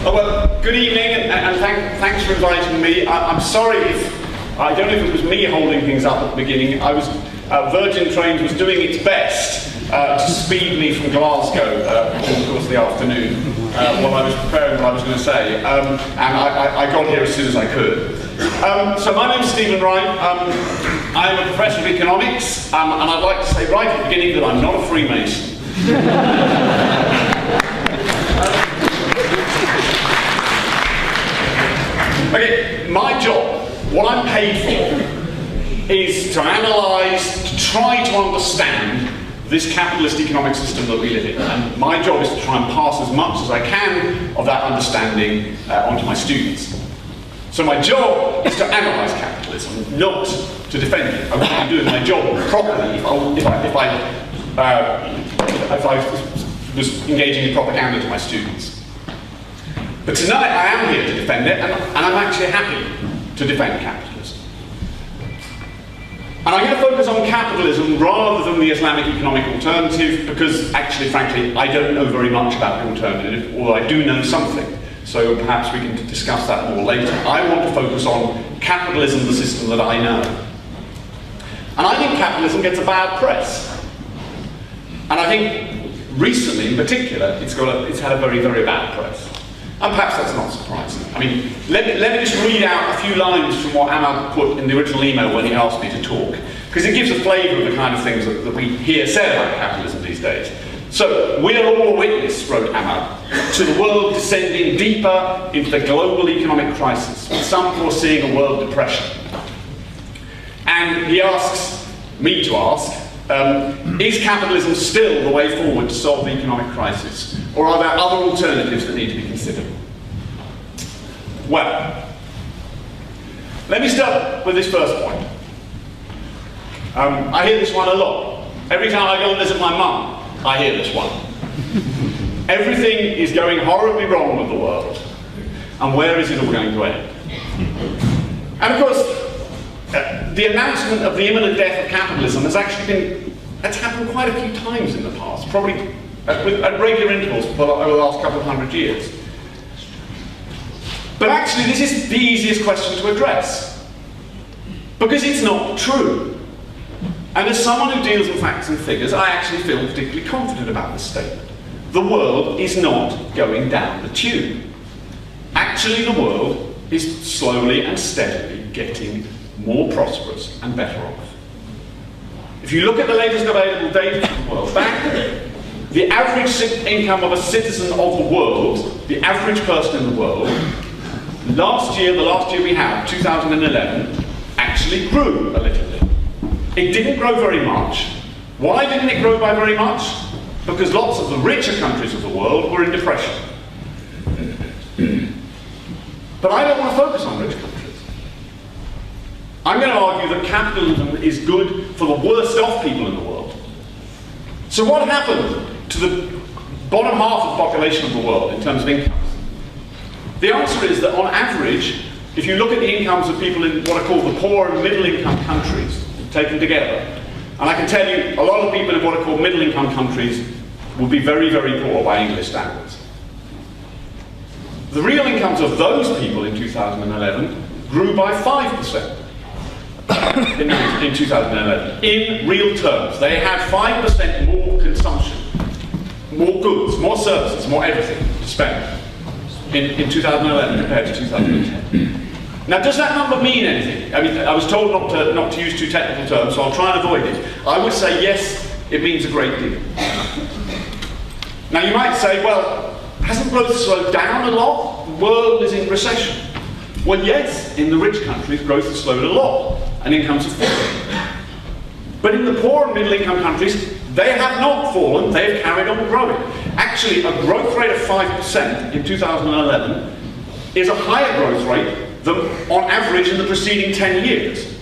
Oh, well, good evening, and thanks for inviting me. I'm sorry if, I don't know if it was me holding things up at the beginning. Virgin Trains was doing its best to speed me from Glasgow during the course of the afternoon while I was preparing what I was going to say, and I got here as soon as I could. So my name's Stephen Wright. I'm a professor of economics, and I'd like to say right at the beginning that I'm not a Freemason. Okay, my job, what I'm paid for, is to analyse, to try to understand this capitalist economic system that we live in. And my job is to try and pass as much as I can of that understanding onto my students. So my job is to analyse capitalism, not to defend it. I wouldn't be doing my job properly if I was engaging in propaganda to my students. But tonight I am here to defend it, and I'm actually happy to defend capitalism. And I'm going to focus on capitalism rather than the Islamic economic alternative, because actually, frankly, I don't know very much about the alternative, although I do know something. So perhaps we can discuss that more later. I want to focus on capitalism, the system that I know. And I think capitalism gets a bad press. And I think recently, in particular, it's had a very, very bad press. And perhaps that's not surprising. I mean, let me just read out a few lines from what Ahmad put in the original email when he asked me to talk, because it gives a flavour of the kind of things that we hear said about capitalism these days. So, we are all a witness, wrote Ahmad, to the world descending deeper into the global economic crisis, with some foreseeing a world depression. And he asks me to ask, is capitalism still the way forward to solve the economic crisis? Or are there other alternatives that need to be considered? Well, let me start with this first point. I hear this one a lot. Every time I go and visit my mum, I hear this one. Everything is going horribly wrong with the world. And where is it all going to end? And of course, the announcement of the imminent death of capitalism has actually happened quite a few times in the past, probably at regular intervals over the last couple of hundred years. But actually, this is the easiest question to address, because it's not true. And as someone who deals in facts and figures, I actually feel particularly confident about this statement. The world is not going down the tube. Actually, the world is slowly and steadily getting more prosperous and better off. If you look at the latest available data from the World Bank, the average income of a citizen of the world, the average person in the world, the last year we had, 2011, actually grew a little bit. It didn't grow very much. Why didn't it grow by very much? Because lots of the richer countries of the world were in depression. But I don't want to focus on rich countries. I'm going to argue that capitalism is good for the worst off people in the world. So what happened to the bottom half of the population of the world in terms of incomes? The answer is that on average, if you look at the incomes of people in what are called the poor and middle income countries, taken together, and I can tell you a lot of people in what are called middle income countries will be very, very poor by English standards. The real incomes of those people in 2011 grew by 5%. In 2011, in real terms, they had 5% more consumption, more goods, more services, more everything to spend in 2011 compared to 2010. Now, does that number mean anything? I mean, I was told not to use too technical terms, so I'll try and avoid it. I would say yes, it means a great deal. Now, you might say, well, hasn't growth slowed down a lot? The world is in recession. Well, yes, in the rich countries, growth has slowed a lot, and incomes have fallen. But in the poor and middle-income countries, they have not fallen, they have carried on growing. Actually, a growth rate of 5% in 2011 is a higher growth rate than on average in the preceding 10 years.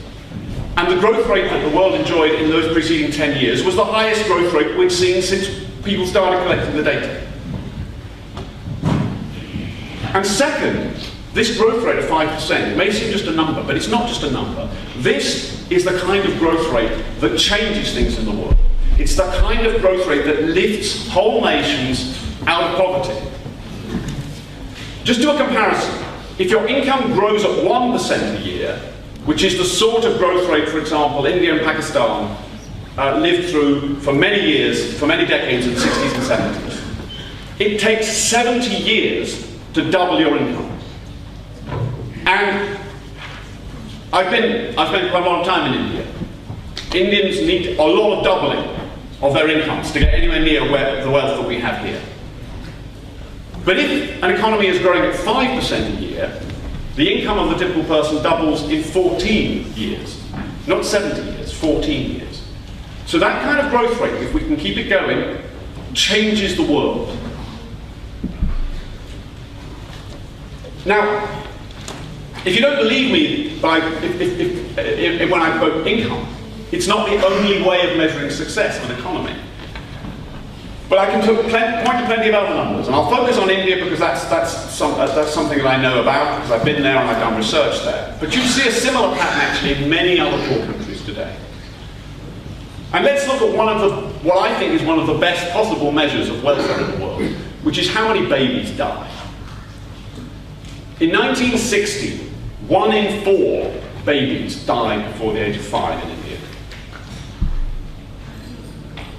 And the growth rate that the world enjoyed in those preceding 10 years was the highest growth rate we've seen since people started collecting the data. And second, this growth rate of 5% may seem just a number, but it's not just a number. This is the kind of growth rate that changes things in the world. It's the kind of growth rate that lifts whole nations out of poverty. Just do a comparison. If your income grows at 1% a year, which is the sort of growth rate, for example, India and Pakistan lived through for many years, for many decades in the 60s and 70s, it takes 70 years to double your income. And I've spent quite a long time in India. Indians need a lot of doubling of their incomes to get anywhere near the wealth that we have here. But if an economy is growing at 5% a year, the income of the typical person doubles in 14 years. Not 70 years, 14 years. So that kind of growth rate, if we can keep it going, changes the world. Now, if you don't believe me when I quote income, it's not the only way of measuring success of an economy. But I can point to plenty of other numbers, and I'll focus on India because that's something that I know about, because I've been there and I've done research there. But you see a similar pattern actually in many other poor countries today. And let's look at what I think is one of the best possible measures of welfare in the world, which is how many babies die. In 1960, 1 in 4 babies died before the age of 5 in India.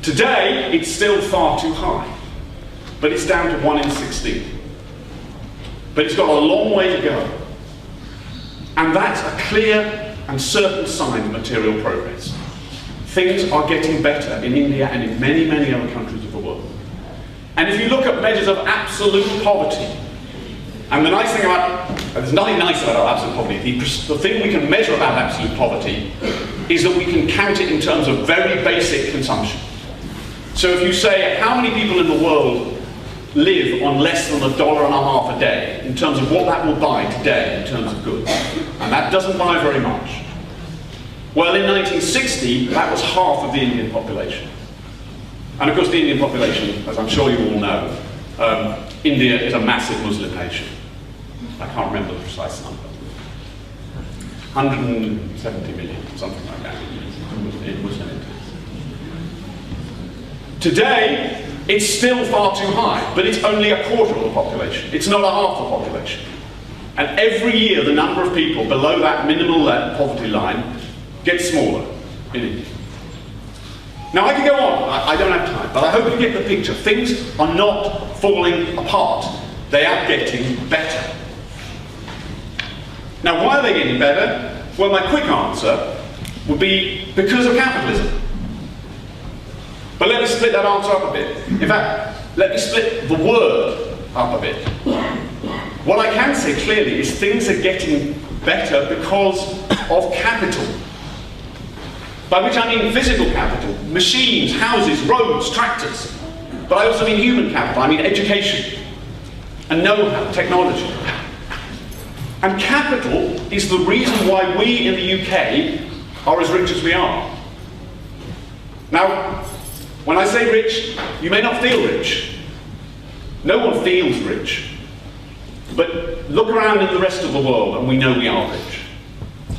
Today, it's still far too high, but it's down to 1 in 16. But it's got a long way to go. And that's a clear and certain sign of material progress. Things are getting better in India and in many, many other countries of the world. And if you look at measures of absolute poverty, and the nice thing about, there's nothing nice about absolute poverty, the thing we can measure about absolute poverty is that we can count it in terms of very basic consumption. So if you say, how many people in the world live on less than $1.50 a day, in terms of what that will buy today in terms of goods, and that doesn't buy very much. Well, in 1960, that was half of the Indian population. And of course the Indian population, as I'm sure you all know, India is a massive Muslim nation. I can't remember the precise number. 170 million, something like that, in Muslim India. Today, it's still far too high, but it's only a quarter of the population. It's not a half the population. And every year, the number of people below that minimal poverty line gets smaller in India. Now, I could go on. I don't have time, but I hope you get the picture. Things are not falling apart. They are getting better. Now, why are they getting better? Well, my quick answer would be because of capitalism. But let me split that answer up a bit. In fact, let me split the word up a bit. What I can say clearly is things are getting better because of capital. By which I mean physical capital, machines, houses, roads, tractors. But I also mean human capital, I mean education and know-how, technology. And capital is the reason why we in the UK are as rich as we are. Now, when I say rich, you may not feel rich. No one feels rich. But look around in the rest of the world and we know we are rich.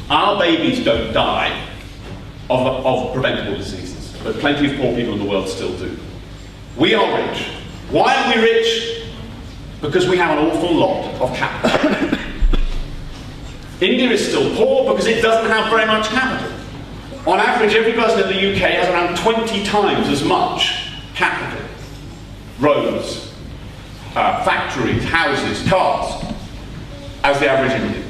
Our babies don't die of preventable diseases, but plenty of poor people in the world still do. We are rich. Why are we rich? Because we have an awful lot of capital. India is still poor because it doesn't have very much capital. On average, every person in the UK has around 20 times as much capital. Roads, factories, houses, cars, as the average Indian.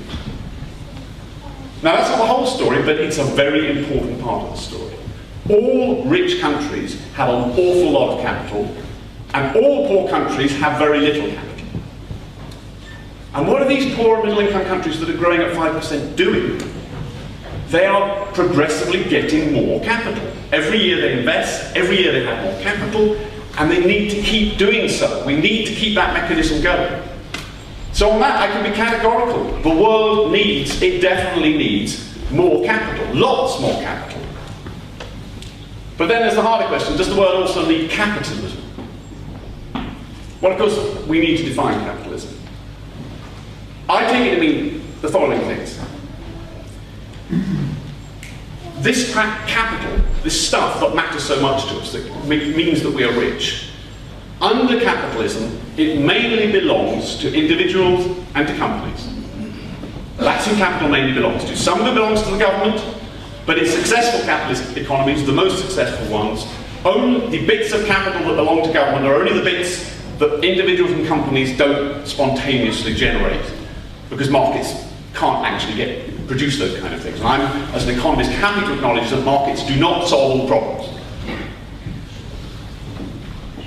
Now that's not the whole story, but it's a very important part of the story. All rich countries have an awful lot of capital, and all poor countries have very little capital. And what are these poor and middle-income countries that are growing at 5% doing? They are progressively getting more capital. Every year they invest, every year they have more capital, and they need to keep doing so. We need to keep that mechanism going. So on that, I can be categorical. The world needs, it definitely needs, more capital, lots more capital. But then there's the harder question, does the world also need capitalism? Well, of course, we need to define capitalism. I take it to mean the following things. This capital, this stuff that matters so much to us, that means that we are rich, under capitalism, it mainly belongs to individuals and to companies. That's who capital mainly belongs to. Some of it belongs to the government, but in successful capitalist economies, the most successful ones, only the bits of capital that belong to government are only the bits that individuals and companies don't spontaneously generate, because markets can't actually produce those kind of things. And I'm, as an economist, happy to acknowledge that markets do not solve all problems.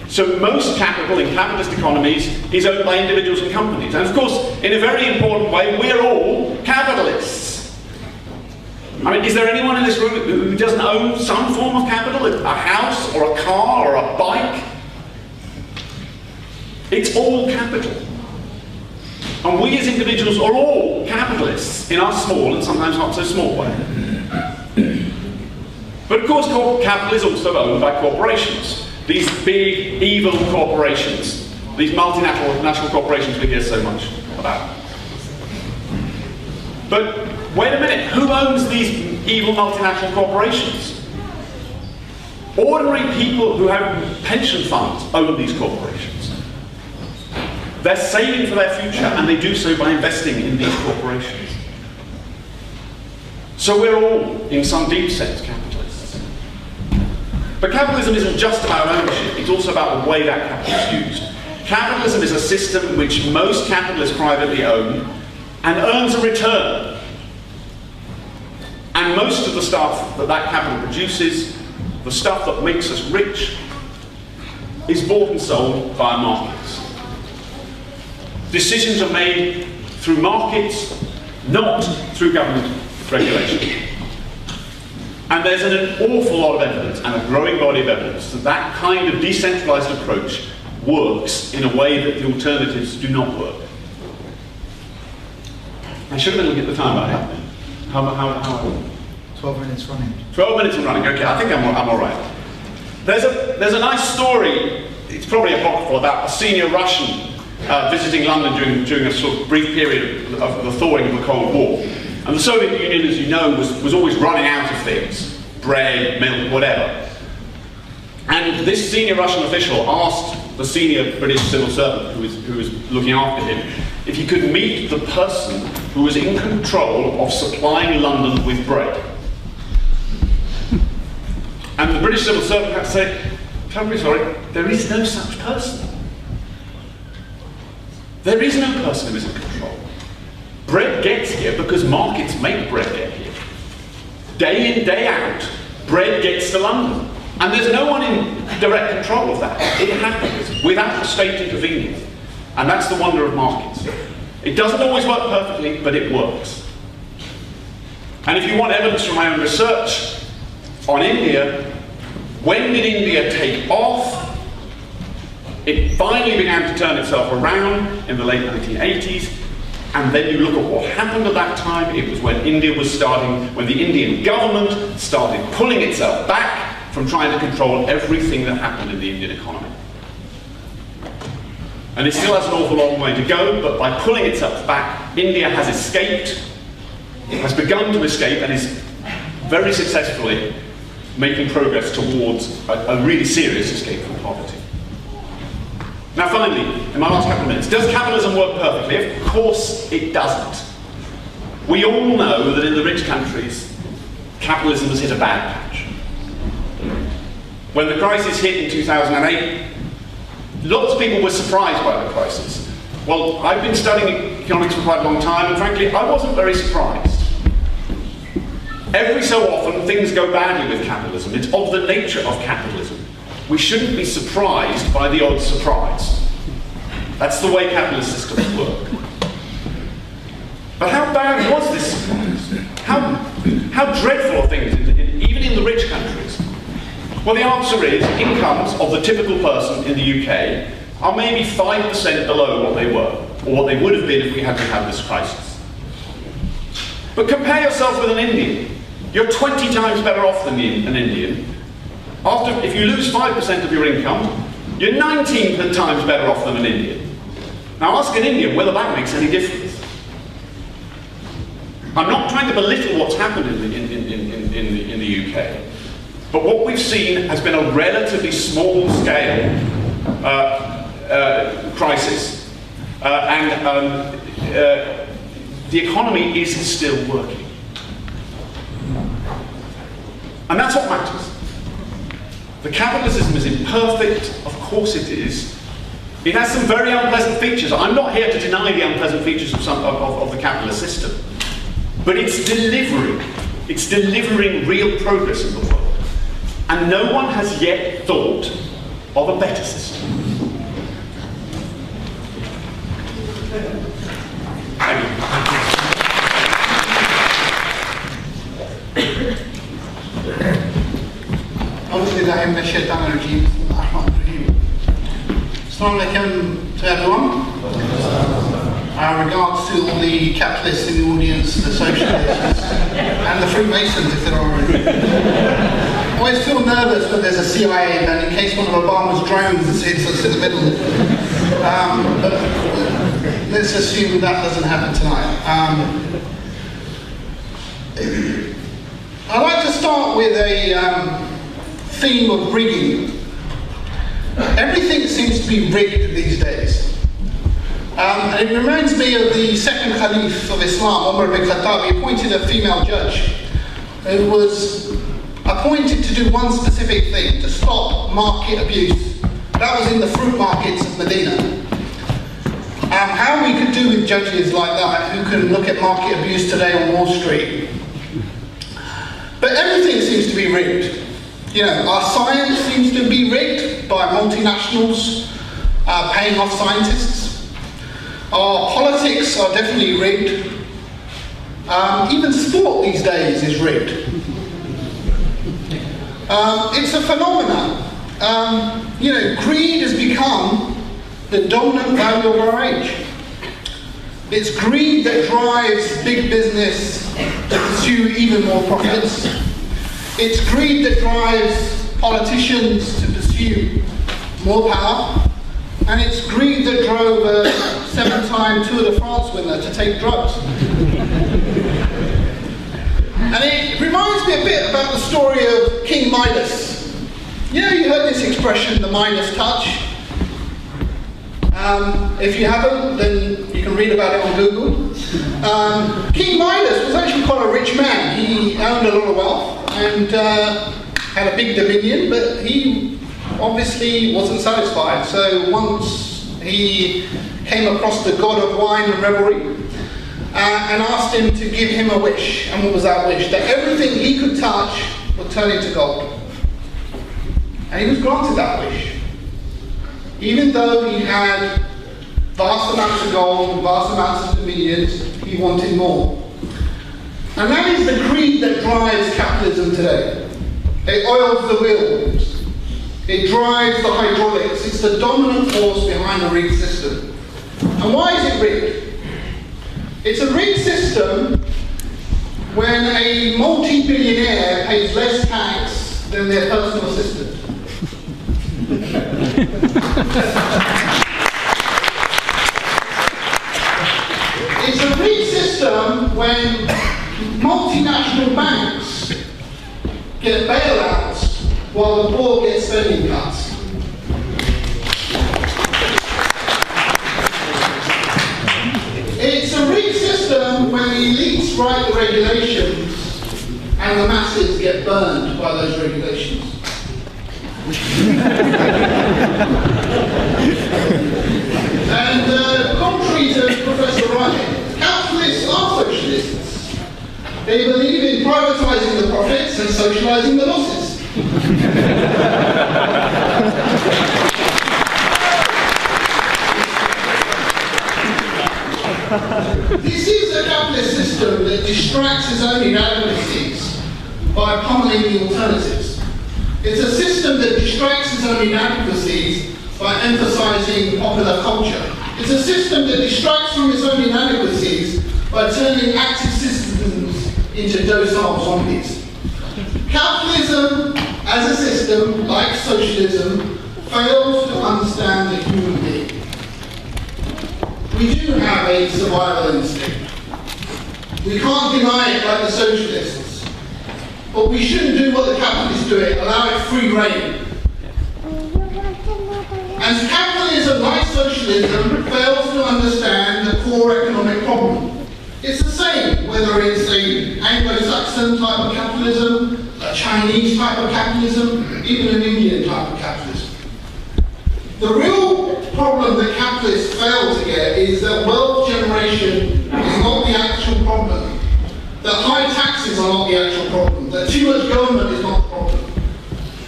So most capital in capitalist economies is owned by individuals and companies. And of course, in a very important way, we're all capitalists. I mean, is there anyone in this room who doesn't own some form of capital? A house, or a car, or a bike? It's all capital. And we as individuals are all capitalists in our small and sometimes not so small way. But of course, capital is also owned by corporations. These big, evil corporations, these multinational corporations we hear so much about. But wait a minute, who owns these evil multinational corporations? Ordinary people who have pension funds own these corporations. They're saving for their future, and they do so by investing in these corporations. So we're all, in some deep sense, capitalists. But capitalism isn't just about ownership, it's also about the way that capital is used. Capitalism is a system which most capitalists privately own and earns a return. And most of the stuff that capital produces, the stuff that makes us rich, is bought and sold via markets. Decisions are made through markets, not through government regulation. And there's an awful lot of evidence, and a growing body of evidence, that that kind of decentralized approach works in a way that the alternatives do not work. I should have been looking at the time I have. How 12 minutes running. 12 minutes and running, okay, I think I'm all right. There's a nice story, it's probably apocryphal, about a senior Russian visiting London during a sort of brief period of the thawing of the Cold War. And the Soviet Union, as you know, was always running out of things. Bread, milk, whatever. And this senior Russian official asked the senior British civil servant who was looking after him if he could meet the person who was in control of supplying London with bread. And the British civil servant had to say, terribly sorry, there is no such person. There is no person who is in control. Bread gets here because markets make bread get here. Day in, day out, bread gets to London. And there's no one in direct control of that. It happens without the state intervening. And that's the wonder of markets. It doesn't always work perfectly, but it works. And if you want evidence from my own research on India, when did India take off? It finally began to turn itself around in the late 1980s. And then you look at what happened at that time. It was when India was when the Indian government started pulling itself back from trying to control everything that happened in the Indian economy. And it still has an awful long way to go, but by pulling itself back, India has escaped, has begun to escape, and is very successfully making progress towards a really serious escape from poverty. Now finally, in my last couple of minutes, does capitalism work perfectly? Of course it doesn't. We all know that in the rich countries, capitalism has hit a bad patch. When the crisis hit in 2008, lots of people were surprised by the crisis. Well, I've been studying economics for quite a long time, and frankly, I wasn't very surprised. Every so often, things go badly with capitalism. It's of the nature of capitalism. We shouldn't be surprised by the odd surprise. That's the way capitalist systems work. But how bad was this surprise? How dreadful are things, even in the rich countries? Well, the answer is incomes of the typical person in the UK are maybe 5% below what they were, or what they would have been if we hadn't had this crisis. But compare yourself with an Indian. You're 20 times better off than an Indian. If you lose 5% of your income, you're 19 times better off than an Indian. Now ask an Indian whether that makes any difference. I'm not trying to belittle what's happened in the UK, but what we've seen has been a relatively small scale crisis, and the economy is still working. And that's what matters. The capitalism is imperfect, of course it is. It has some very unpleasant features. I'm not here to deny the unpleasant features of the capitalist system. But it's delivering real progress in the world. And no one has yet thought of a better system. Thank you. Assalamu alaikum to everyone. Our regards to all the capitalists in the audience, the socialists, and the Freemasons if there are any. I always feel nervous when there's a CIA event in case one of Obama's drones hits us in the middle. But let's assume that doesn't happen tonight. I'd like to start with a theme of rigging. Everything seems to be rigged these days. And it reminds me of the second Caliph of Islam, Umar bin Khattab. He appointed a female judge who was appointed to do one specific thing, to stop market abuse. That was in the fruit markets of Medina. How we could do with judges like that who can look at market abuse today on Wall Street. But everything seems to be rigged. You know, our science seems to be rigged by multinationals paying off scientists. Our politics are definitely rigged. Even sport these days is rigged. It's a phenomenon. You know, greed has become the dominant value of our age. It's greed that drives big business to pursue even more profits. It's greed that drives politicians to pursue more power. And it's greed that drove a 7-time Tour de France winner to take drugs. And it reminds me a bit about the story of King Midas. You know, you heard this expression, the Midas touch. If you haven't, then you can read about it on Google. King Midas was actually quite a rich man. He owned a lot of wealth and had a big dominion, but he obviously wasn't satisfied. So once he came across the god of wine and revelry and asked him to give him a wish. And what was that wish? That everything he could touch would turn into gold. And he was granted that wish. Even though he had vast amounts of gold, vast amounts of dominions, he wanted more. And that is the greed that drives capitalism today. It oils the wheels. It drives the hydraulics. It's the dominant force behind the rigged system. And why is it rigged? It's a rigged system when a multi-billionaire pays less tax than their personal assistant. It's a rigged system when multinational banks get bailouts while the poor get spending cuts. It's a rigged system when the elites write the regulations and the masses get burned by those regulations. And contrary to Professor Ryan, capitalists are socialists. They believe in privatizing the profits and socializing the losses. This is a capitalist system that distracts its own inadequacies by pummeling the alternatives. It's a system that distracts its own inadequacies by emphasizing popular culture. It's a system that distracts from its own inadequacies by turning active citizens into docile zombies. Capitalism, as a system, like socialism, fails to understand the human being. We do have a survival instinct. We can't deny it like the socialists. But we shouldn't do what the capitalists do, allow it free rein. And And capitalism, like socialism, fails to understand the core economic problem. It's the same whether it's an Anglo-Saxon type of capitalism, a Chinese type of capitalism, even an Indian type of capitalism. The real problem that capitalists fail to get is that wealth generation is not the actual problem. That high taxes are not the actual problem. That too much government is not the problem.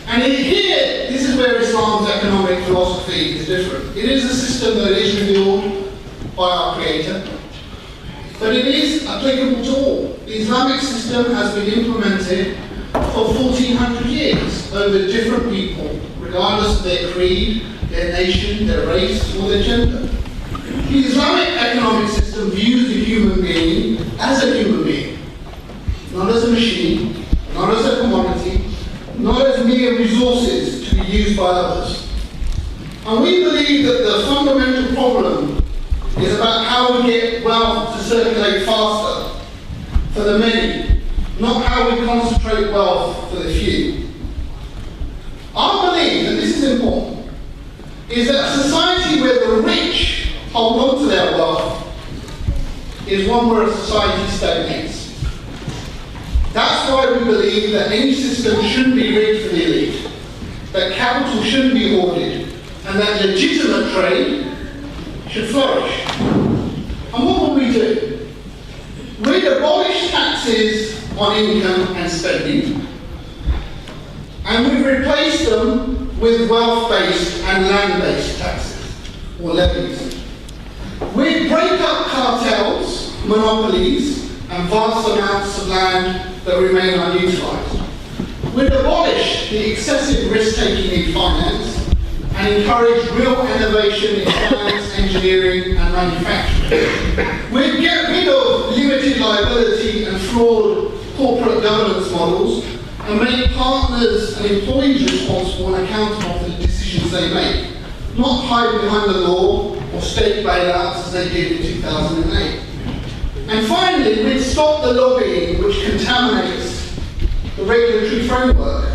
And here, this is where Islam's economic philosophy is different. It is a system that is revealed by our Creator, but it is applicable to all. The Islamic system has been implemented for 1400 years over different people, regardless of their creed, their nation, their race, or their gender. The Islamic economic system views the human being as a human being, not as a machine, not as a commodity, not as mere resources to be used by others. And we believe that the fundamental problem is about how we get wealth to circulate faster for the many, not how we concentrate wealth for the few. Our belief, and this is important, is that a society where the rich hold on to their wealth is one where a society stagnates. That's why we believe that any system shouldn't be rigged for the elite, that capital shouldn't be hoarded, and that legitimate trade should flourish. And what will we do? We'd abolish taxes on income and spending, and we'd replace them with wealth-based and land-based taxes, or levies. We'd break up cartels, monopolies, and vast amounts of land that remain unutilised. We'd abolish the excessive risk-taking in finance and encourage real innovation in science, engineering and manufacturing. We'd get rid of limited liability and flawed corporate governance models and make partners and employees responsible and accountable for the decisions they make, not hide behind the law or state bailouts as they did in 2008. And finally, we'd stop the lobbying which contaminates the regulatory framework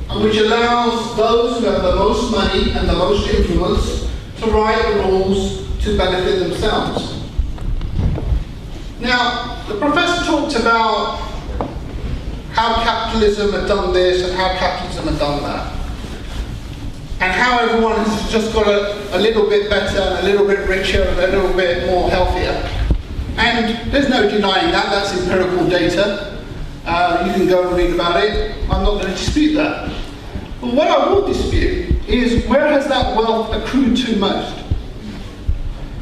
and which allows those who have the most money and the most influence to write the rules to benefit themselves. Now, the professor talked about how capitalism had done this and how capitalism had done that, and how everyone has just got a little bit better, and a little bit richer, and a little bit more healthier. And there's no denying that, that's empirical data. You can go and read about it. I'm not going to dispute that. But what I will dispute is where has that wealth accrued to most?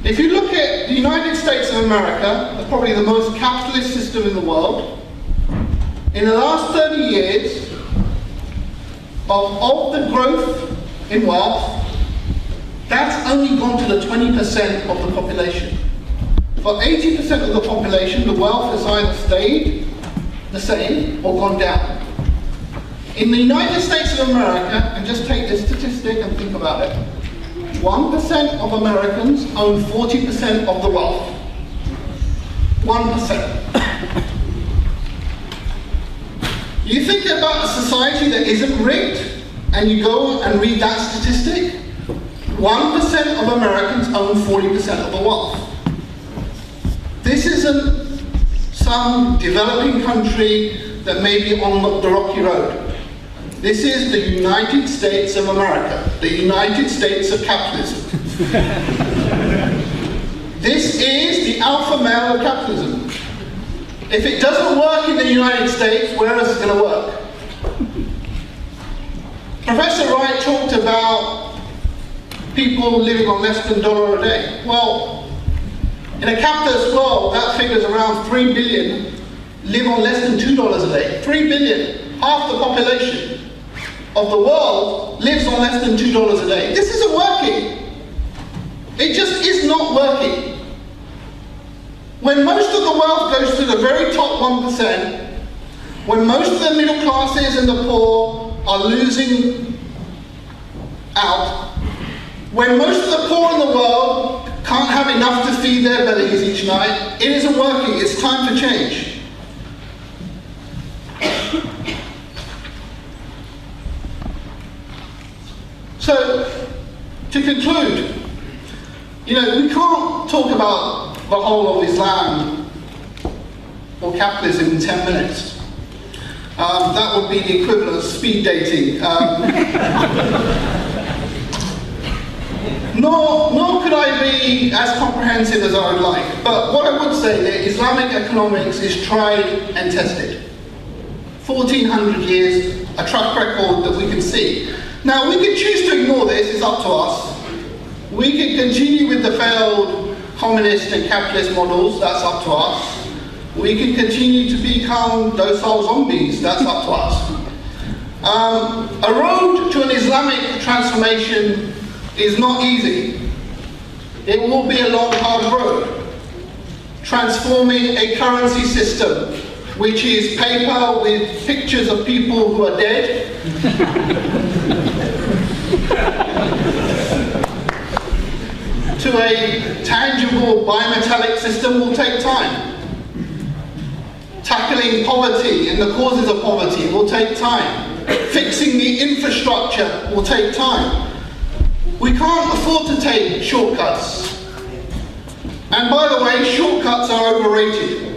If you look at the United States of America, probably the most capitalist system in the world, in the last 30 years, of the growth in wealth, that's only gone to the 20% of the population. For 80% of the population, the wealth has either stayed the same or gone down. In the United States of America, and just take this statistic and think about it, 1% of Americans own 40% of the wealth. 1%. You think about a society that isn't rigged, and you go and read that statistic, 1% of Americans own 40% of the wealth. This isn't some developing country that may be on the rocky road. This is the United States of America, the United States of capitalism. This is the alpha male of capitalism. If it doesn't work in the United States, where else is it going to work? Professor Wright talked about people living on less than $1 a day. Well, in a capitalist world, that figure's around 3 billion live on less than $2 a day. 3 billion, half the population of the world lives on less than $2 a day. This isn't working. It just is not working. When most of the wealth goes to the very top 1%, when most of the middle classes and the poor are losing out, when most of the poor in the world can't have enough to feed their bellies each night, it isn't working. It's time for change. So, To conclude, you know, we can't talk about the whole of Islam or capitalism in 10 minutes. That would be the equivalent of speed dating. Nor could I be as comprehensive as I would like. But what I would say that Islamic economics is tried and tested. 1400 years, a track record that we can see. Now, we can choose to ignore this, it's up to us. We can continue with the failed communist and capitalist models, that's up to us. We can continue to become docile zombies, that's up to us. A road to an Islamic transformation is not easy. It will be a long, hard road. Transforming a currency system, which is paper with pictures of people who are dead, to a tangible bimetallic system will take time. Tackling poverty and the causes of poverty will take time. Fixing the infrastructure will take time. We can't afford to take shortcuts. And by the way, shortcuts are overrated.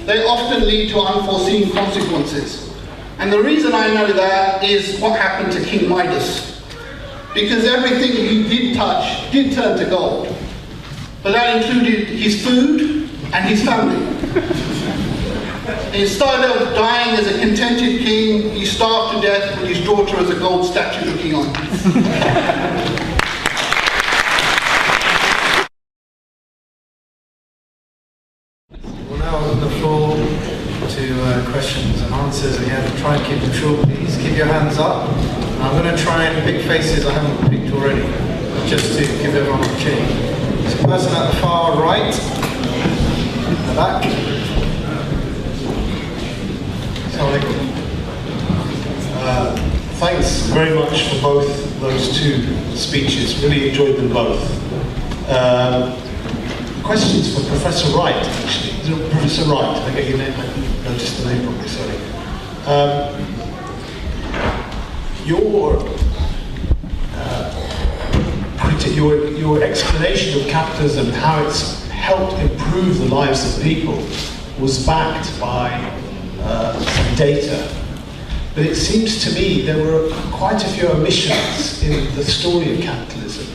They often lead to unforeseen consequences. And the reason I know that is what happened to King Midas. Because everything he did touch did turn to gold. But that included his food and his family. Instead of dying as a contented king, he starved to death with his daughter as a gold statue looking on. We'll now open the floor to questions and answers. Again, try and keep them short, please. Keep your hands up. I'm going to try and pick faces I haven't picked already, just to give everyone an opportunity. So the person at the far right, in the back. Thanks very much for both those two speeches. Really enjoyed them both. Questions for Professor Wright, actually. Is it Professor Wright? I get your name. I noticed the name properly. Sorry. Your explanation of capitalism, how it's helped improve the lives of people, was backed by some data. But it seems to me there were quite a few omissions in the story of capitalism.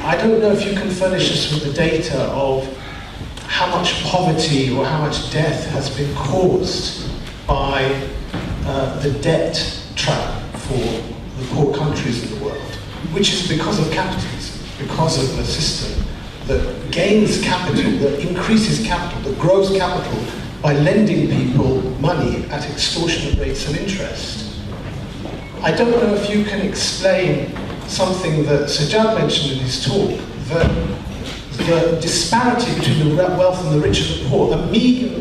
I don't know if you can furnish us with the data of how much poverty or how much death has been caused by the debt trap for the poor countries in the world, which is because of capitalism, because of the system that gains capital, that increases capital, that grows capital by lending people money at extortionate rates of interest. I don't know if you can explain something that Sajjad mentioned in his talk, that the disparity between the wealth and the rich and the poor, a meager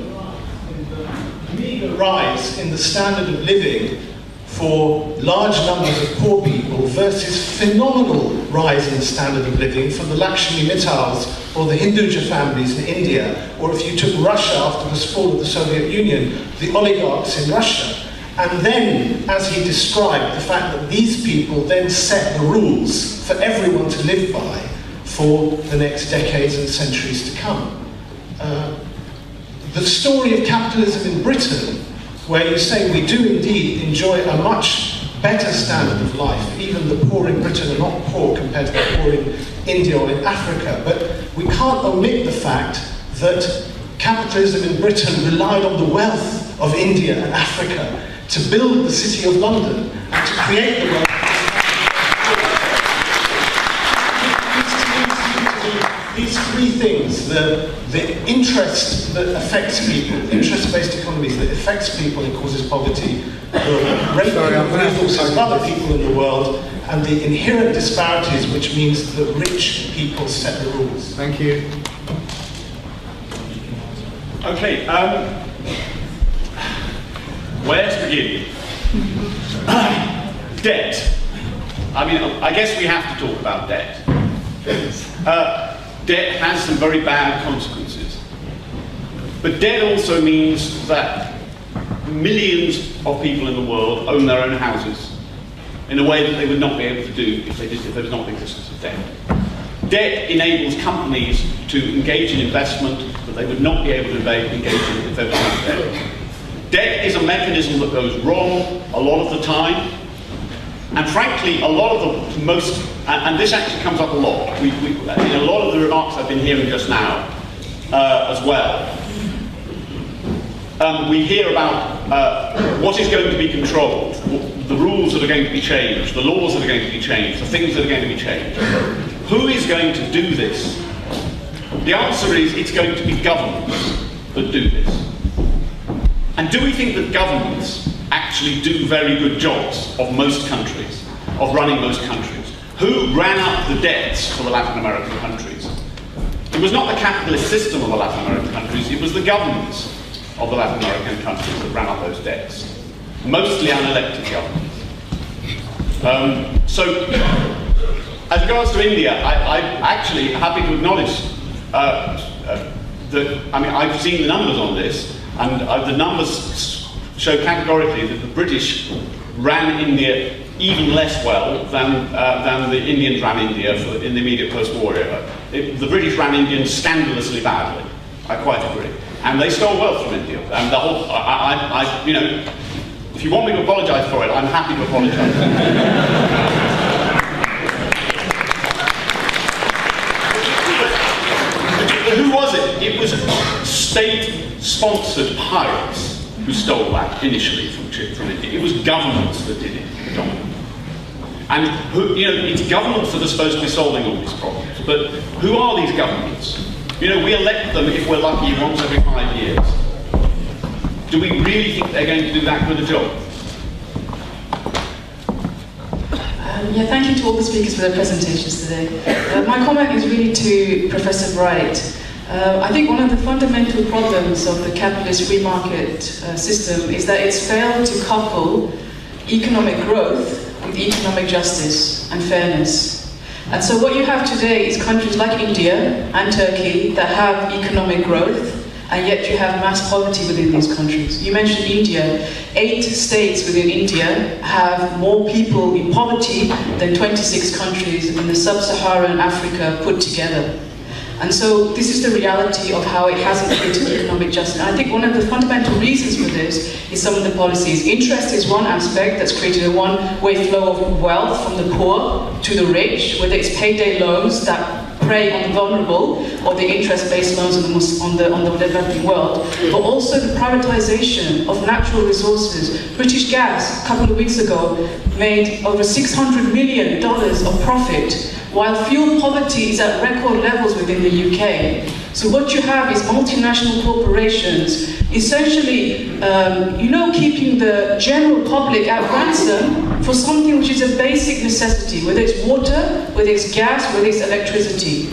rise in the standard of living for large numbers of poor people versus phenomenal rise in the standard of living for the Lakshmi Mittals or the Hinduja families in India, or if you took Russia after the fall of the Soviet Union, the oligarchs in Russia. And then, as he described, the fact that these people then set the rules for everyone to live by for the next decades and centuries to come. The story of capitalism in Britain, where you say we do indeed enjoy a much better standard of life. Even the poor in Britain are not poor compared to the poor in India or in Africa. But we can't omit the fact that capitalism in Britain relied on the wealth of India and Africa to build the City of London and to create the wealth. These three things, the interest that affects people, interest-based economies that affects people and causes poverty, the rate of resources of other people in the world, and the inherent disparities, which means that rich people set the rules. Thank you. Okay, where to begin? Debt. I mean, I guess we have to talk about debt. Debt has some very bad consequences. But debt also means that millions of people in the world own their own houses. in a way that they would not be able to do if there was not the existence of debt. Debt enables companies to engage in investment that they would not be able to engage in if there was no debt. Debt is a mechanism that goes wrong a lot of the time, and frankly, a lot of the most, and this actually comes up a lot, in a lot of the remarks I've been hearing just now as well. We hear about what is going to be controlled, the rules that are going to be changed, the laws that are going to be changed, the things that are going to be changed. Who is going to do this? The answer is it's going to be governments that do this. And do we think that governments actually do very good jobs of most countries, of running most countries? Who ran up the debts for the Latin American countries? It was not the capitalist system of the Latin American countries, it was the governments of the Latin American countries that ran up those debts. Mostly unelected governments. So, as regards to India, I'm actually happy to acknowledge that, I mean, I've seen the numbers on this, and the numbers show categorically that the British ran India even less well than the Indians ran India in the immediate post-war era. The British ran India scandalously badly. I quite agree. And they stole wealth from India. And the whole, you know, if you want me to apologise for it, I'm happy to apologise. Who was it? It was state-sponsored pirates who stole that initially from India. It was governments that did it predominantly. And you know, it's governments that are supposed to be solving all these problems. But who are these governments? You know, we elect them, if we're lucky, once every 5 years. Do we really think they're going to do that good a job? Yeah, thank you to all the speakers for their presentations today. My comment is really to Professor Bright. I think one of the fundamental problems of the capitalist free market system is that it's failed to couple economic growth with economic justice and fairness. And so what you have today is countries like India and Turkey that have economic growth, and yet you have mass poverty within these countries. You mentioned India. 8 states within India have more people in poverty than 26 countries in the sub-Saharan Africa put together. And so this is the reality of how it hasn't created economic justice. And I think one of the fundamental reasons for this is some of the policies. Interest is one aspect that's created a one-way flow of wealth from the poor to the rich, whether it's payday loans that prey on the vulnerable, or the interest-based loans on the developing world, but also the privatization of natural resources. British Gas, a couple of weeks ago, made over $600 million of profit, while fuel poverty is at record levels within the UK. So what you have is multinational corporations essentially, keeping the general public at ransom for something which is a basic necessity, whether it's water, whether it's gas, whether it's electricity.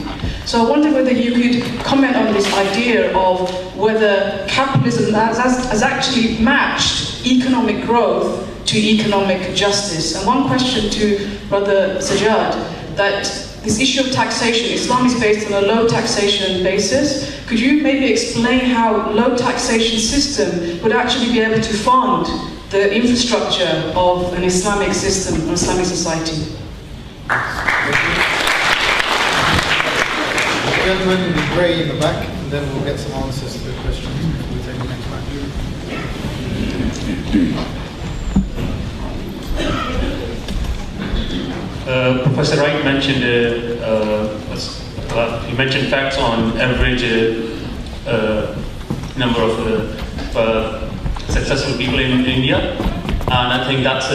So I wonder whether you could comment on this idea of whether capitalism has actually matched economic growth to economic justice. And one question to Brother Sajjad, that this issue of taxation, Islam is based on a low taxation basis. Could you maybe explain how low taxation system would actually be able to fund the infrastructure of an Islamic system, an Islamic society? Gentleman in the grey in the back, and then we'll get some answers to the questions before we take the next match. Professor Wright mentioned he mentioned facts on average number of successful people in India, and I think that's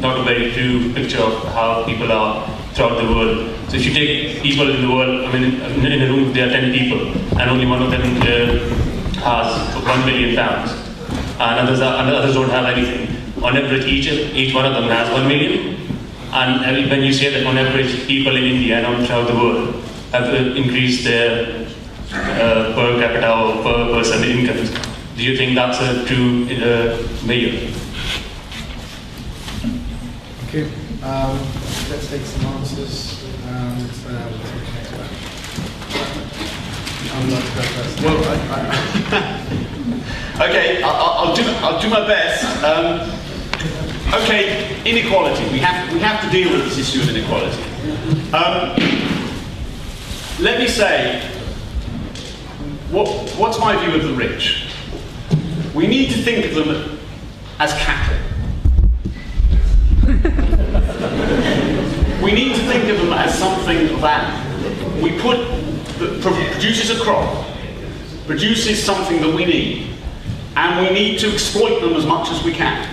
not a very true picture of how people are throughout the world. So if you take people in the world, I mean, in a room there are 10 people, and only one of them has £1 million, and others don't have anything. On average, each one of them has 1 million. And when you say that on average people in India and throughout the world have increased their per capita or per person incomes, do you think that's a true measure? Okay, let's take some answers. We'll take the next one. I'm not going first. Well, okay, I'll do my best. Okay, inequality. We have to deal with this issue of inequality. Let me say, what's my view of the rich? We need to think of them as cattle. We need to think of them as something that produces a crop, produces something that we need, and we need to exploit them as much as we can.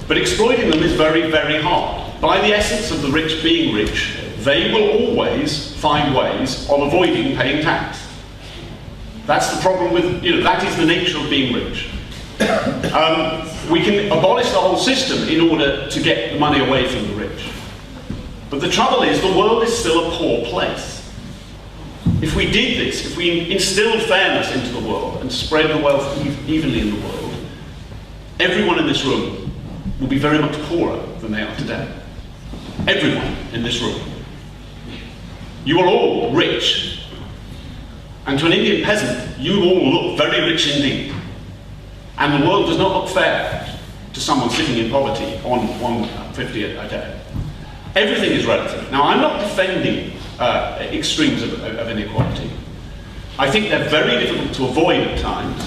But exploiting them is very, very hard. By the essence of the rich being rich, they will always find ways of avoiding paying tax. That's the problem with, that is the nature of being rich. We can abolish the whole system in order to get the money away from the rich. But the trouble is, the world is still a poor place. If we did this, if we instilled fairness into the world and spread the wealth evenly in the world, everyone in this room will be very much poorer than they are today. Everyone in this room. You are all rich. And to an Indian peasant, you all look very rich indeed. And the world does not look fair to someone sitting in poverty on $1.50 a day. Everything is relative. Now, I'm not defending extremes of inequality. I think they're very difficult to avoid at times,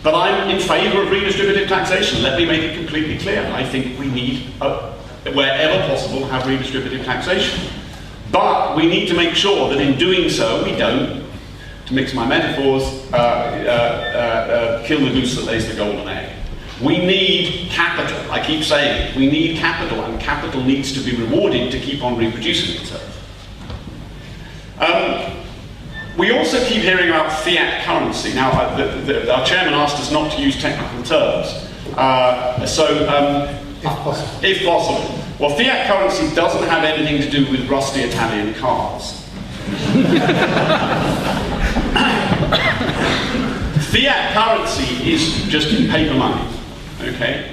but I'm in favour of redistributive taxation. Let me make it completely clear. I think we need, wherever possible, have redistributive taxation. But we need to make sure that in doing so, we don't, to mix my metaphors, kill the goose that lays the golden egg. We need capital. I keep saying it. We need capital, and capital needs to be rewarded to keep on reproducing itself. We also keep hearing about fiat currency. Now, our chairman asked us not to use technical terms. If possible. Well, fiat currency doesn't have anything to do with rusty Italian cars. Fiat currency is just paper money. Okay?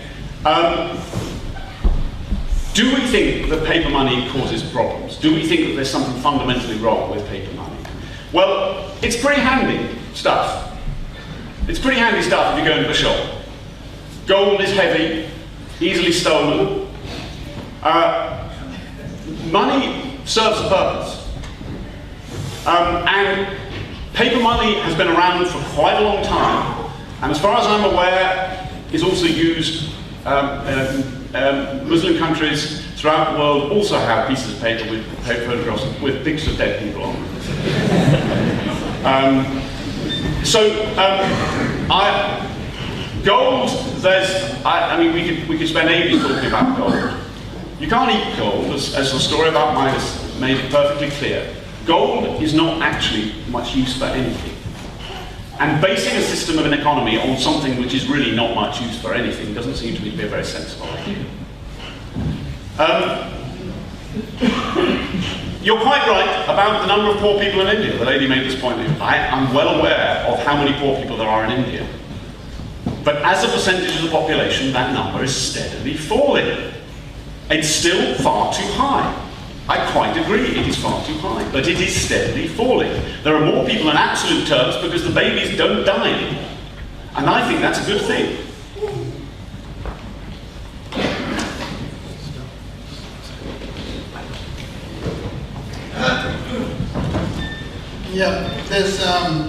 Do we think that paper money causes problems? Do we think that there's something fundamentally wrong with paper money? Well, it's pretty handy stuff. It's pretty handy stuff if you go into a shop. Gold is heavy, easily stolen. Money serves a purpose. And paper money has been around for quite a long time, and as far as I'm aware, is also used. Muslim countries throughout the world also have pieces of paper with photographs with pictures of dead people on them. Gold. We could spend ages talking about gold. You can't eat gold, as the story about Midas made it perfectly clear. Gold is not actually much use for anything. And basing a system of an economy on something which is really not much use for anything doesn't seem to me to be a very sensible idea. You're quite right about the number of poor people in India. The lady made this point. I'm well aware of how many poor people there are in India. But as a percentage of the population, that number is steadily falling. It's still far too high. I quite agree, it is far too high, but it is steadily falling. There are more people in absolute terms because the babies don't die anymore. And I think that's a good thing. Yeah, there's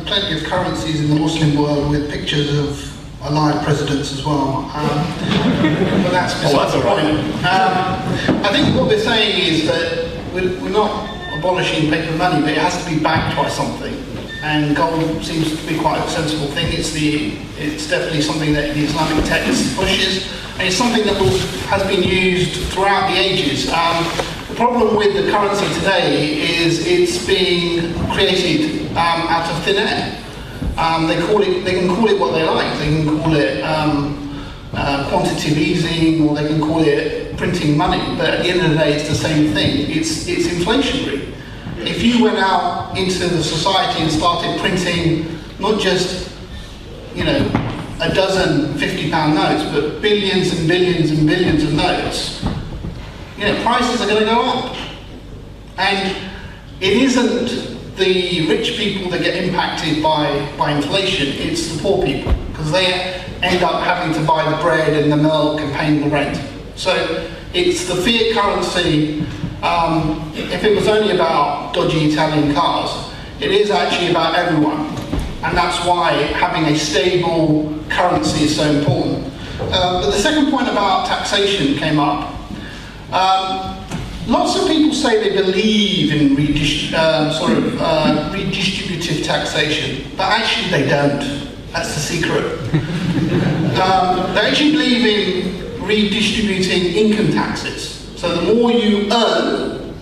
plenty of currencies in the Muslim world with pictures of alive presidents as well. But that's beside the point. I think what we're saying is that we're not abolishing paper money, but it has to be backed by something. And gold seems to be quite a sensible thing. It's definitely something that the Islamic text pushes, and it's something that has been used throughout the ages. The problem with the currency today is it's being created out of thin air. They can call it what they like. They can call it quantitative easing, or they can call it printing money. But at the end of the day, it's the same thing. It's inflationary. If you went out into the society and started printing not just, a dozen £50 notes, but billions and billions and billions of notes, prices are going to go up. And it isn't the rich people that get impacted by inflation, it's the poor people, because they end up having to buy the bread and the milk and paying the rent. So it's the fiat currency. If it was only about dodgy Italian cars, it is actually about everyone. And that's why having a stable currency is so important. But the second point about taxation came up. Lots of people say they believe in redistributive taxation, but actually they don't. That's the secret. They actually believe in redistributing income taxes. So the more you earn,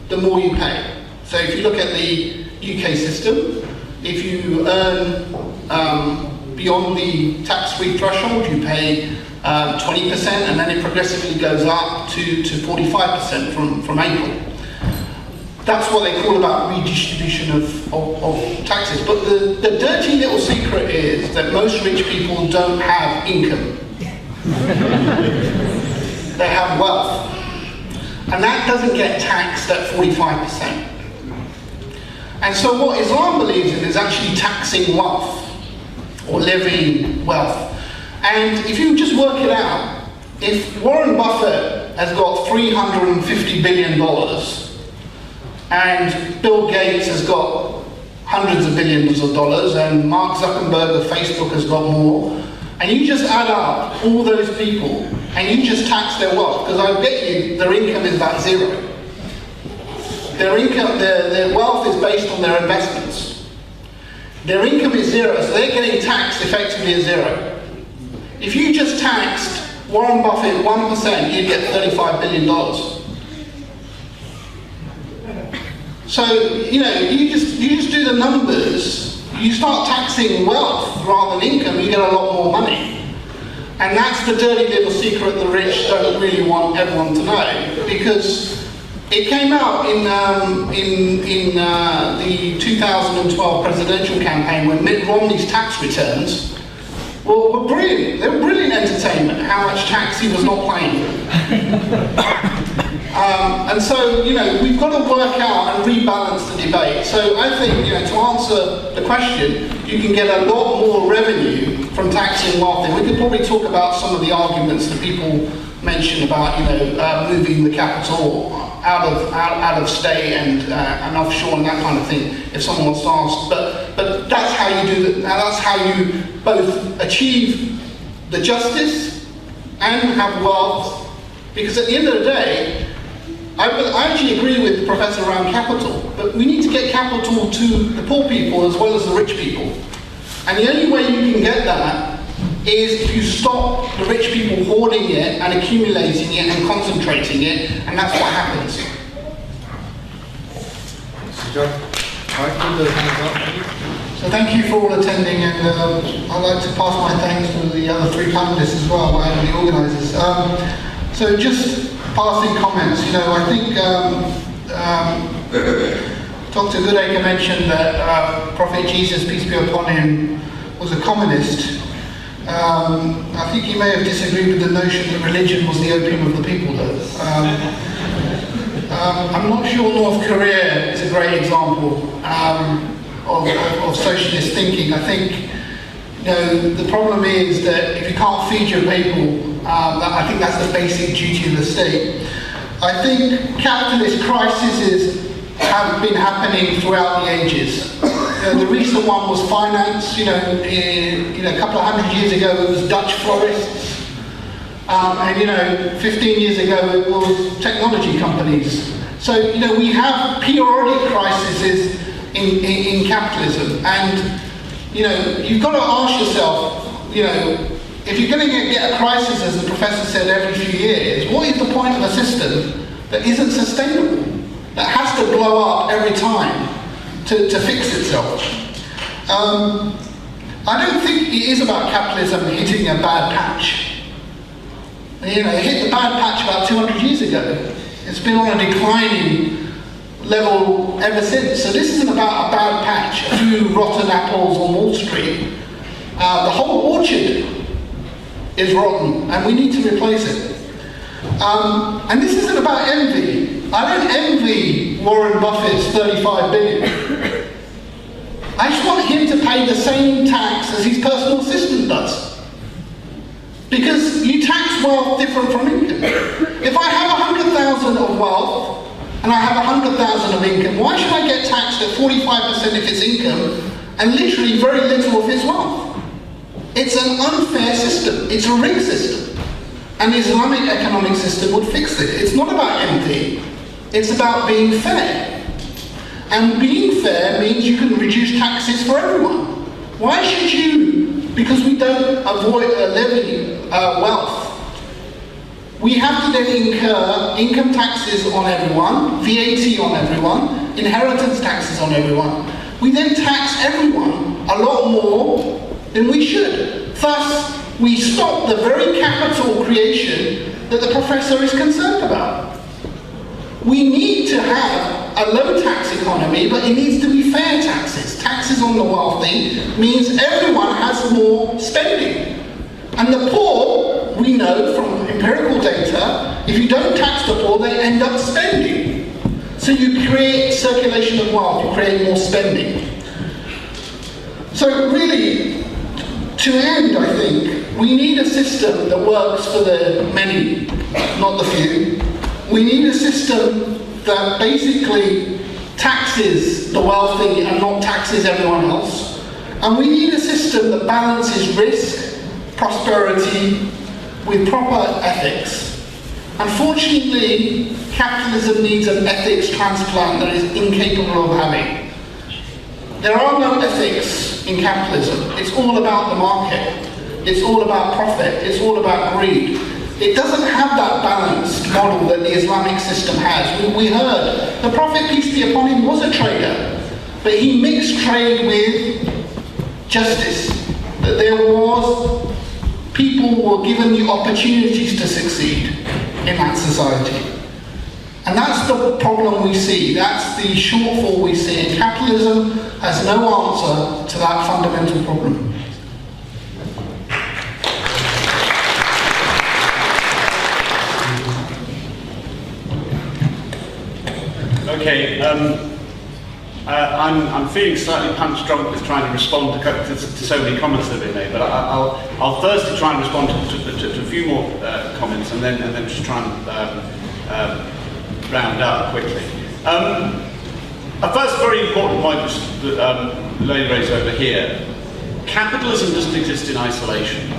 the more you pay. So if you look at the UK system, if you earn beyond the tax-free threshold, you pay 20%, and then it progressively goes up to 45% from April. That's what they call about redistribution of taxes. But the dirty little secret is that most rich people don't have income. They have wealth. And that doesn't get taxed at 45%. And so what Islam believes in is actually taxing wealth, or levying wealth. And if you just work it out, if Warren Buffett has got $350 billion, and Bill Gates has got hundreds of billions of dollars, and Mark Zuckerberg of Facebook has got more, and you just add up all those people, and you just tax their wealth, because I bet you their income is about zero. Their income, their wealth is based on their investments. Their income is zero, so they're getting taxed effectively at zero. If you just taxed Warren Buffett 1%, you'd get $35 billion. So, you know, you just do the numbers, you start taxing wealth rather than income, you get a lot more money. And that's the dirty little secret the rich don't really want everyone to know, because it came out in the 2012 presidential campaign when Mitt Romney's tax returns were brilliant. They were brilliant entertainment, how much tax he was not paying. And so, you know, we've got to work out and rebalance the debate. So I think, you know, to answer the question, you can get a lot more revenue from taxing wealth. And we could probably talk about some of the arguments that people mention about, you know, moving the capital out of state and offshore and that kind of thing, if someone wants to ask. But that's how you do that. That's how you both achieve the justice and have wealth. Because at the end of the day, I actually agree with the professor around capital, but we need to get capital to the poor people as well as the rich people. And the only way you can get that is if you stop the rich people hoarding it and accumulating it and concentrating it, and that's what happens. So thank you for all attending, and I'd like to pass my thanks to the other three panelists as well, and the organisers. So just passing comments, you know, I think Dr. Goodacre mentioned that Prophet Jesus, peace be upon him, was a communist. I think he may have disagreed with the notion that religion was the opium of the people, though. I'm not sure North Korea is a great example of socialist thinking. I think, you know, the problem is that if you can't feed your people, I think that's the basic duty of the state. I think capitalist crises have been happening throughout the ages. The recent one was finance. You know, a couple of hundred years ago it was Dutch florists, and you know, 15 years ago it was technology companies. So you know, we have periodic crises in capitalism, and you know, you've got to ask yourself, you know, if you're going to get a crisis, as the professor said, every few years, what is the point of a system that isn't sustainable, that has to blow up every time to fix itself? I don't think it is about capitalism hitting a bad patch. You know, it hit the bad patch about 200 years ago. It's been on a declining level ever since. So this isn't about a bad patch, a few rotten apples on Wall Street. The whole orchard is rotten, and we need to replace it. And this isn't about envy. I don't envy Warren Buffett's 35 billion. I just want him to pay the same tax as his personal assistant does. Because you tax wealth different from income? If I have 100,000 of wealth and I have 100,000 of income, why should I get taxed at 45% of his income and literally very little of his wealth? It's an unfair system. It's a rigged system. And the Islamic economic system would fix it. It's not about empty. It's about being fair. And being fair means you can reduce taxes for everyone. Why should you, because we don't levy wealth, we have to then incur income taxes on everyone, VAT on everyone, inheritance taxes on everyone. We then tax everyone a lot more than we should. Thus, we stop the very capital creation that the professor is concerned about. We need to have a low tax economy, but it needs to be fair taxes. Taxes on the wealthy means everyone has more spending. And the poor, we know from empirical data, if you don't tax the poor, they end up spending. So you create circulation of wealth, you create more spending. So really, to end, I think, we need a system that works for the many, not the few. We need a system that basically taxes the wealthy and not taxes everyone else. And we need a system that balances risk, prosperity, with proper ethics. Unfortunately, capitalism needs an ethics transplant that is incapable of having. There are no ethics in capitalism. It's all about the market. It's all about profit. It's all about greed. It doesn't have that balanced model that the Islamic system has. We heard the Prophet, peace be upon him, was a trader, but he mixed trade with justice. That there was, people were given the opportunities to succeed in that society. And that's the problem we see, that's the shortfall we see. And capitalism has no answer to that fundamental problem. Okay, I'm feeling slightly punch drunk with trying to respond to so many comments that have been made, but I'll firstly try and respond to a few more comments and then just try and round up quickly. A first very important point which the lady raised over here: capitalism doesn't exist in isolation.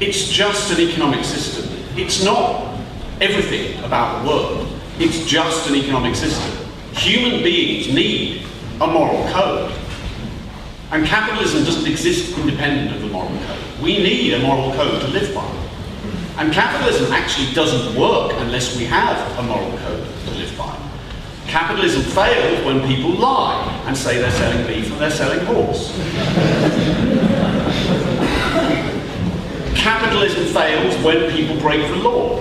It's just an economic system. It's not everything about the world. It's just an economic system. Human beings need a moral code. And capitalism doesn't exist independent of the moral code. We need a moral code to live by. And capitalism actually doesn't work unless we have a moral code to live by. Capitalism fails when people lie and say they're selling beef and they're selling horse. Capitalism fails when people break the law.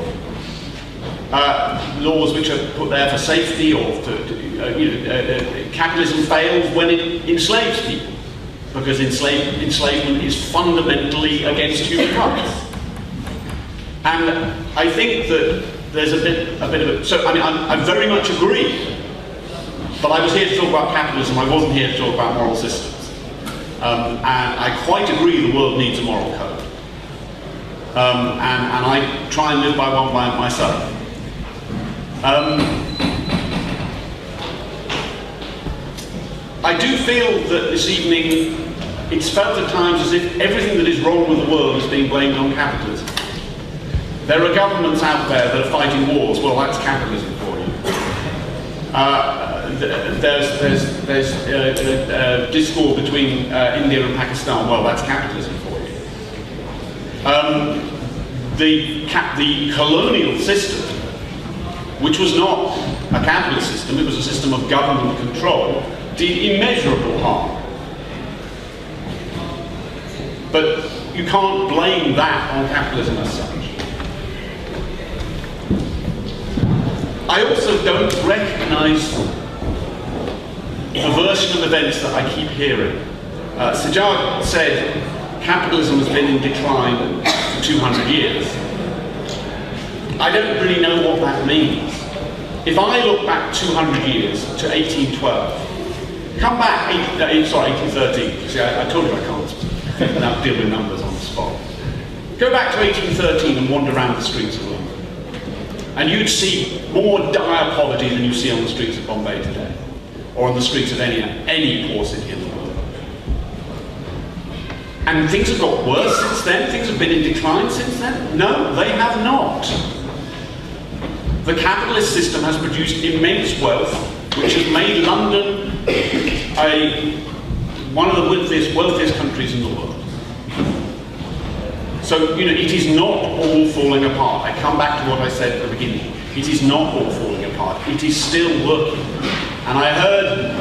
Laws which are put there for safety or capitalism fails when it enslaves people, because enslavement is fundamentally against human rights. And I think that there's a bit of a, so I mean, I very much agree, but I was here to talk about capitalism, I wasn't here to talk about moral systems. And I quite agree the world needs a moral code. And I try and live by one myself. I do feel that this evening it's felt at times as if everything that is wrong with the world is being blamed on capitalism. There are governments out there that are fighting wars. Well, that's capitalism for you. There's discord between India and Pakistan. Well, that's capitalism for you. The colonial system, which was not a capitalist system, it was a system of government control, did immeasurable harm. But you can't blame that on capitalism as such. I also don't recognise the version of events that I keep hearing. Sajjad said capitalism has been in decline for 200 years. I don't really know what that means. If I look back 200 years to 1812, come back, 1813, you see, I told you I can't now deal with numbers on the spot. Go back to 1813 and wander around the streets of London, and you'd see more dire poverty than you see on the streets of Bombay today, or on the streets of any poor city in the world. And things have got worse since then? Things have been in decline since then? No, they have not. The capitalist system has produced immense wealth, which has made London one of the wealthiest countries in the world. So, you know, it is not all falling apart. I come back to what I said at the beginning. It is not all falling apart. It is still working. And I heard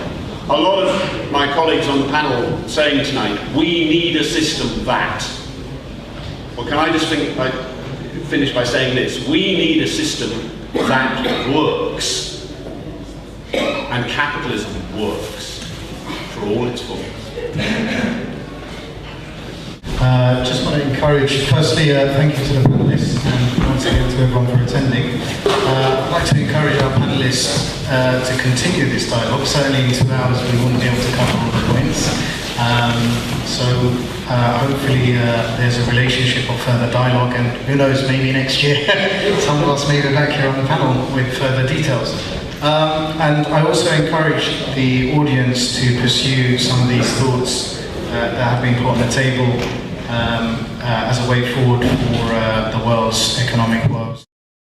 a lot of my colleagues on the panel saying tonight, we need a system that. Well, can I just finish by saying this? We need a system that works. And capitalism works for all its faults. Just want to encourage, firstly, thank you to the panelists and once again to everyone for attending. I'd like to encourage our panelists to continue this dialogue. Certainly in 2 hours we wouldn't be able to cover all the points. Hopefully there's a relationship of further dialogue, and who knows, maybe next year some of us may be back here on the panel with further details. And I also encourage the audience to pursue some of these thoughts that have been put on the table as a way forward for the world's economic woes.